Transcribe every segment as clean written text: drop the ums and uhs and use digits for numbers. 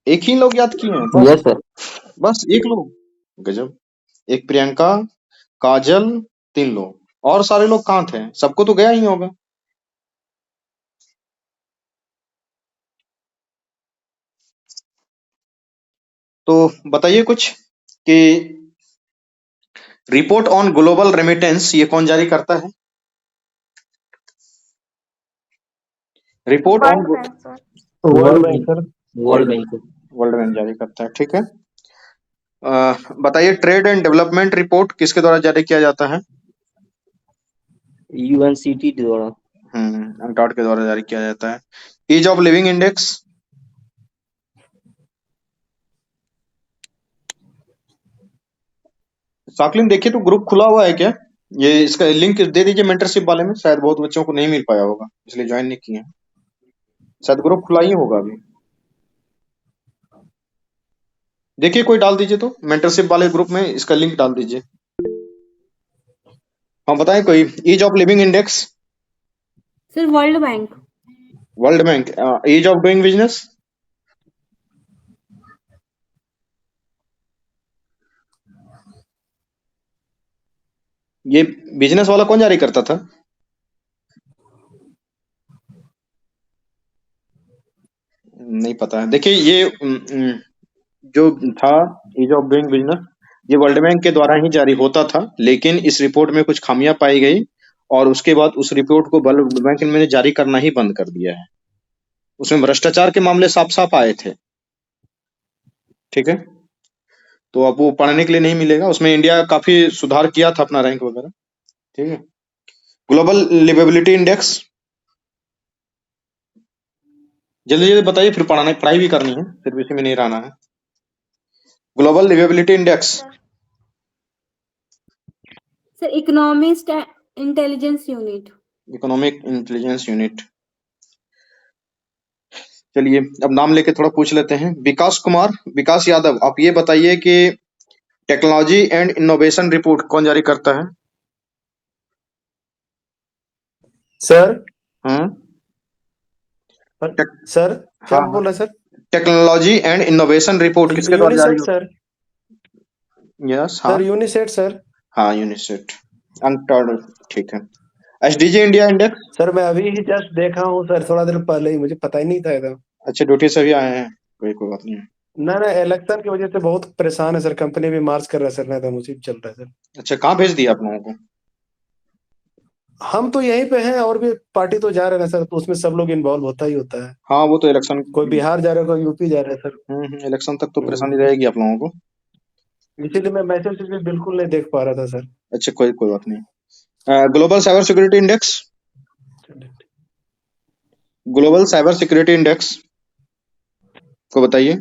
एक ही लोग याद किए हैं बस? Yes sir. बस एक लोग? गजब। एक प्रियंका, काजल, 3 लोग। और सारे लोग कहाँ थे? सबको तो गया ही होगा। तो बताइए कुछ कि रिपोर्ट ऑन ग्लोबल रेमिटेंस ये कौन जारी करता है? Report on world bank sir. World world bank bank. Sir. World bank sir. World bank जारी करता है, ठीक है। बताइए ट्रेड एंड डेवलपमेंट रिपोर्ट किसके द्वारा जारी किया जाता है? यूएनसीटी द्वारा। UNCTAD के द्वारा जारी किया जाता है। Ease of living index? साकलिन देखिए तो ग्रुप खुला हुआ है क्या? ये इसका लिंक दे दीजिए मेंटरशिप वाले में, शायद बहुत बच्चों को नहीं मिल पाया होगा इसलिए ज्वाइन नहीं किए हैं। शायद ग्रुप खुला ही होगा अभी। देखिए कोई डाल दीजिए तो मेंटरशिप वाले ग्रुप में इसका लिंक डाल दीजिए। हाँ बताएं कोई। Ease of living index? Sir World bank. World Bank. Ease of doing business? ये बिजनेस वाला कौन जारी करता था? नहीं पता है। देखिए ये जो था ईज ऑफ डूइंग बिजनेस, ये वर्ल्ड बैंक के द्वारा ही जारी होता था, लेकिन इस रिपोर्ट में कुछ खामियां पाई गई और उसके बाद उस रिपोर्ट को वर्ल्ड बैंक ने जारी करना ही बंद कर दिया है। उसमें भ्रष्टाचार के मामले साफ साफ आए थे, ठीक है। तो अब वो पढ़ने के लिए नहीं मिलेगा। उसमें इंडिया काफी सुधार किया था अपना रैंक वगैरह, ठीक है। Global liveability index? जल्दी जल्दी बताइए, फिर पढ़ाई भी करनी है, फिर इसी में नहीं रहना है। Global liveability index? Sir economist intelligence unit. Economic intelligence unit. चलिए अब नाम लेके थोड़ा पूछ लेते हैं। विकास कुमार, विकास यादव, आप ये बताइए कि टेक्नोलॉजी एंड इनोवेशन रिपोर्ट कौन जारी करता है? सर हम्म टेक, सर क्या हाँ बोला sir? Technology and innovation report किसके द्वारा जारी यूनिसेट हो? सर। यस, हाँ। Sir यूनिसेट sir. हाँ यूनिसेट, अंकटॉड, ठीक है। SDG India index? सर मैं अभी ही जस्ट देखा हूँ सर, थोड़ा देर पहले ही, मुझे पता ही नहीं था एकदम। अच्छे ड्यूटी से भी आए हैं, कोई बात नहीं है। ना ना, इलेक्शन की वजह से बहुत परेशान है सर, कंपनी भी मार्च कर रहा है सर, ना तो मुसीबत चल रहा है सर। अच्छा, कहाँ भेज दिया आप लोगों को? हम तो यहीं पे हैं, और भी पार्टी तो जा रहे हैं सर, तो उसमें सब लोग इन्वॉल्व होता ही होता है। हाँ वो तो इलेक्शन। कोई बिहार जा रहा है, कोई यूपी जा रहा है सर। इलेक्शन तक तो परेशानी हम्म। रहेगी आप लोगों को। इसीलिए मैं मैसेज भी बिल्कुल नहीं देख पा रहा था सर। अच्छा, कोई कोई बात नहीं। Global cyber security index? Global cyber security index को बताइए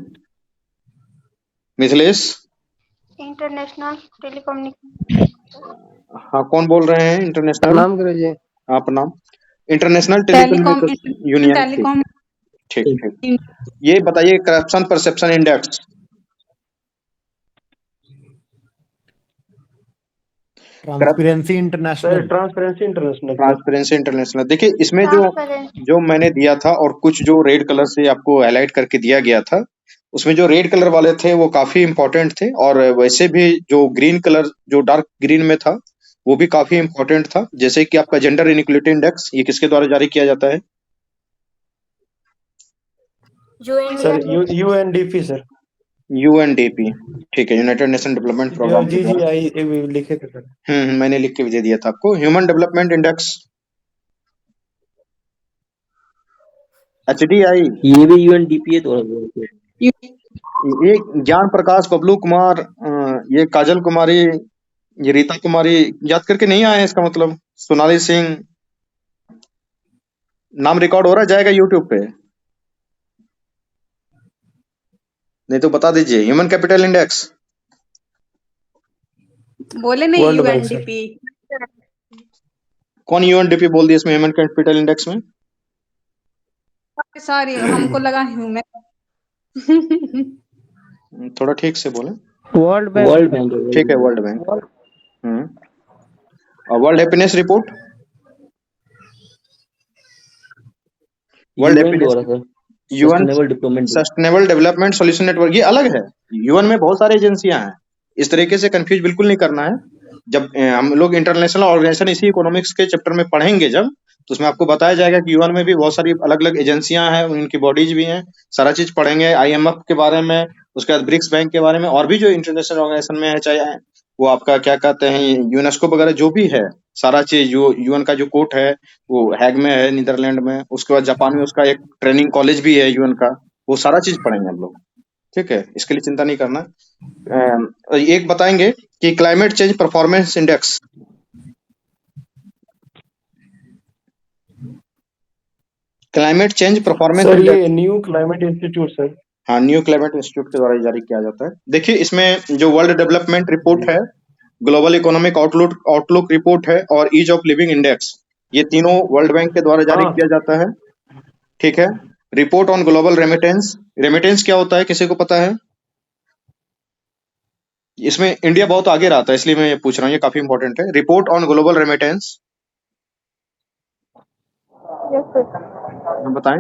मिथिलेश। International telecommunication. हाँ कौन बोल रहे हैं? इंटरनेशनल? प्रणाम करो जी। आप नाम? इंटरनेशनल टेलीकॉम टेलीकम्युनिकेशन यूनियन, ठीक। टेलीकॉम। ठीक ठीक। ये बताइए corruption perception index? Transparency international. Sir transparency international sir. Transparency international. देखिए इसमें जो ट्रांसपेरेंट। जो मैंने दिया था और कुछ जो रेड कलर से आपको हाईलाइट करके दिया गया था, उसमें जो रेड कलर वाले थे वो काफी इंपॉर्टेंट थे, और वैसे भी जो ग्रीन कलर, जो डार्क ग्रीन में था, वो भी काफी इंपॉर्टेंट था। जैसे कि आपका जेंडर इनइक्वलिटी इंडेक्स, ये किसके द्वारा जारी किया जाता है? Sir UNDP sir. यूएनडीपी, ठीक है, यूनाइटेड नेशन डेवलपमेंट प्रोग्राम के जी जी द्वारा। आई लिखे थे सर। मैंने लिख के भी दे दिया था आपको। Human development index? HDI? ये भी यूएनडीपी द्वारा। ये ज्ञान प्रकाश, बबलू कुमार, ये काजल कुमारी, ये रीता कुमारी, याद करके नहीं आए हैं इसका मतलब। सोनाली सिंह, नाम रिकॉर्ड हो रहा है, जाएगा यूट्यूब पे, नहीं तो बता दीजिए। Human capital index? बोले नहीं वर्ल्ड बैंक सर। यूएनडीपी। कौन यूएनडीपी बोल दिया इसमें ह्यूमन कैपिटल इंडेक्स में? सॉरी हमको लगा ह्यूमन। थोड़ा ठीक से बोले। World bank. World bank. ठीक है, वर्ल्ड बैंक। हम्म और world happiness report? World UN happiness, द्वारा sir. UN sustainable development sustainable development solution network, ये अलग है। यूएन में बहुत सारी एजेंसियां हैं, इस तरीके से कंफ्यूज बिल्कुल नहीं करना है। जब हम लोग इंटरनेशनल ऑर्गेनाइजेशन इसी इकोनॉमिक्स के चैप्टर में पढ़ेंगे जब, तो उसमें आपको बताया जाएगा कि यूएन में भी बहुत सारी अलग अलग एजेंसियां हैं, उनकी बॉडीज भी हैं, सारा चीज पढ़ेंगे। आईएमएफ के बारे में, उसके बाद ब्रिक्स बैंक के बारे में, और भी जो इंटरनेशनल ऑर्गेनाइजेशन में है, चाहे वो आपका क्या कहते हैं यूनेस्को वगैरह जो भी है, सारा चीज जो यूएन का जो कोर्ट है वो हैग में है, नीदरलैंड में। उसके बाद जापान में उसका एक ट्रेनिंग कॉलेज भी है यूएन का, वो सारा चीज पढ़ेंगे हम लोग। ठीक है, इसके लिए चिंता नहीं करना। एक बताएंगे कि climate change performance index, climate change performance sir index, ये न्यू क्लाइमेट इंस्टीट्यूट सर। हाँ, न्यू क्लाइमेट इंस्टीट्यूट के द्वारा जारी किया जाता है। देखिए, इसमें जो वर्ल्ड डेवलपमेंट रिपोर्ट है, ग्लोबल इकोनॉमिक आउटलुक रिपोर्ट है, और ईज ऑफ लिविंग इंडेक्स, ये तीनों वर्ल्ड बैंक के द्वारा जारी हाँ किया जाता है। ठीक है। Report on global remittance, remittance क्या होता है, किसी को पता है? इसमें इंडिया बहुत आगे रहता है, इसलिए मैं ये पूछ रहा हूँ, ये काफी इंपॉर्टेंट है। Report on global remittance, yes sir. बताएं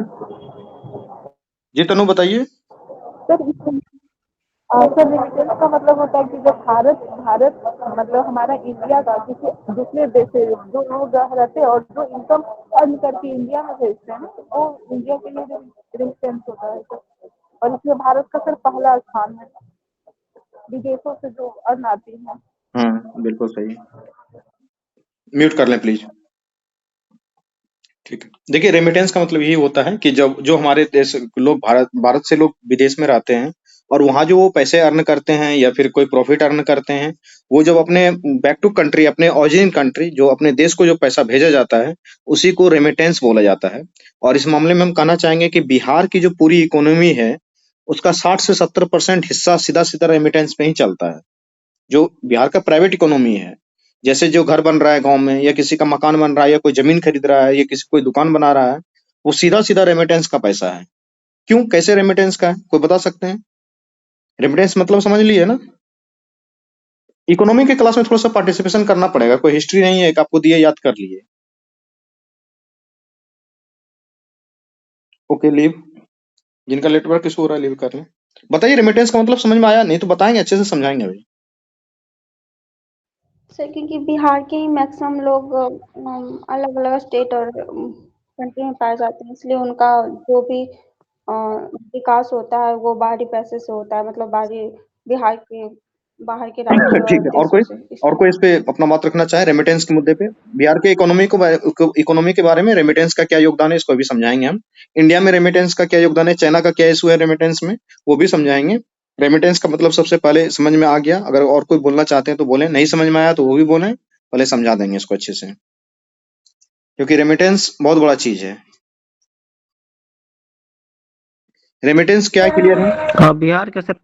जी, तनु बताइए। सर सर रेमिटेंस का मतलब होता है कि जब भारत मतलब हमारा इंडिया का किसी दूसरे देश से जो लोग रहते हैं और जो इनकम अर्न करके इंडिया में भेजते हैं वो इंडिया के लिए रेमिटेंस होता है सर। और इसमें भारत का सर पहला स्थान है विदेशों से जो अर्न आती है। हाँ, बिल्कुल सही। म्यूट कर लें प्लीज। ठीक है। देखिए, रेमिटेंस का मतलब यही होता है कि जब जो हमारे देश लोग भारत से लोग विदेश में रहते हैं, और वहां जो वो पैसे अर्न करते हैं या फिर कोई प्रॉफिट अर्न करते हैं, वो जब अपने बैक टू कंट्री, अपने ओरिजिन कंट्री, जो अपने देश को जो पैसा भेजा जाता है, उसी को रेमिटेंस बोला जाता है। और इस मामले में हम कहना चाहेंगे कि बिहार की जो पूरी इकोनॉमी है, उसका 60 से 70% हिस्सा सीधा सीधा रेमिटेंस पे ही चलता है। जो बिहार का प्राइवेट इकोनॉमी है, जैसे जो घर बन रहा है गांव में, या किसी का मकान बन रहा है, या कोई जमीन खरीद रहा है, या किसी कोई दुकान बना रहा है, वो सीधा सीधा रेमिटेंस का पैसा है। क्यों, कैसे रेमिटेंस का है, कोई बता सकते हैं? रेमिटेंस मतलब समझ लिए ना? इकोनॉमी के क्लास में थोड़ा सा पार्टिसिपेशन करना पड़ेगा, कोई हिस्ट्री नहीं है, एक आपको दिए याद कर लिए। Okay, leave. जिनका नेटवर्क इशू हो रहा है लीव कर लें। बताइए, रेमिटेंस का मतलब समझ में आया? नहीं तो बताएंगे, अच्छे से समझाएंगे अभी। सर क्योंकि बिहार के ही मैक्सिमम लोग अलग अलग स्टेट और कंट्री में पाए जाते हैं, इसलिए उनका जो भी विकास होता है वो बाहरी पैसे से होता है, मतलब बिहार के बाहर के राज्य और ठीक है। और देशों से, कोई इस पे अपना बात रखना चाहे रेमिटेंस के मुद्दे पे? बिहार के इकोनॉमी के बारे में रेमिटेंस का क्या योगदान है, इसको भी समझाएंगे हम। इंडिया में रेमिटेंस का क्या योगदान है, चाइना का क्या इशू है रेमिटेंस में, वो भी समझाएंगे। रेमिटेंस का मतलब सबसे पहले समझ में आ गया? अगर और कोई बोलना चाहते हैं तो बोले, नहीं समझ में आया तो वो भी बोले, पहले समझा देंगे इसको अच्छे से, क्योंकि रेमिटेंस बहुत बड़ा चीज है। रेमिटेंस क्या क्लियर है? हाँ बिहार के सर।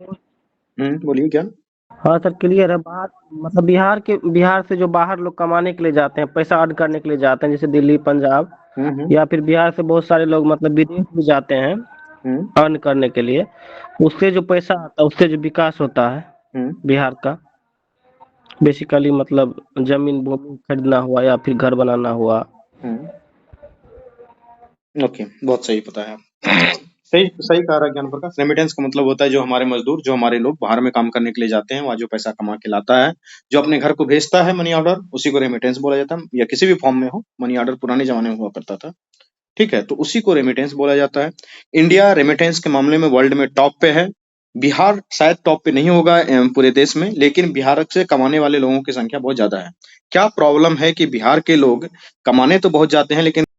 बोलिए क्या? हाँ सर क्लियर है। बाहर मतलब बिहार से जो बाहर लोग कमाने के लिए जाते हैं, पैसा अर्न करने के लिए जाते हैं, जैसे दिल्ली, पंजाब, या फिर बिहार से बहुत सारे लोग मतलब विदेश भी जाते हैं अर्न करने के लिए। उससे जो पैसा आता है, उससे जो विकास होता है बिहार का, बेसिकली मतलब जमीन भूमि खरीदना हुआ या फिर घर बनाना हुआ। ओके, बहुत सही पता है आप। सही कह रहा है ज्ञान प्रकाश। रेमिटेंस का मतलब होता है जो हमारे मजदूर, जो हमारे लोग बाहर में काम करने के लिए जाते हैं, वहाँ जो पैसा कमा के लाता है, जो अपने घर को भेजता है मनी ऑर्डर, उसी को रेमिटेंस बोला जाता है। या किसी भी फॉर्म में हो, मनी ऑर्डर पुराने जमाने में हुआ करता था। ठीक है, तो उसी को रेमिटेंस बोला जाता है। इंडिया रेमिटेंस के मामले में वर्ल्ड में टॉप पे है। बिहार शायद टॉप पे नहीं होगा पूरे देश में, लेकिन बिहार से कमाने वाले लोगों की संख्या बहुत ज्यादा है। क्या प्रॉब्लम है कि बिहार के लोग कमाने तो बहुत जाते हैं, लेकिन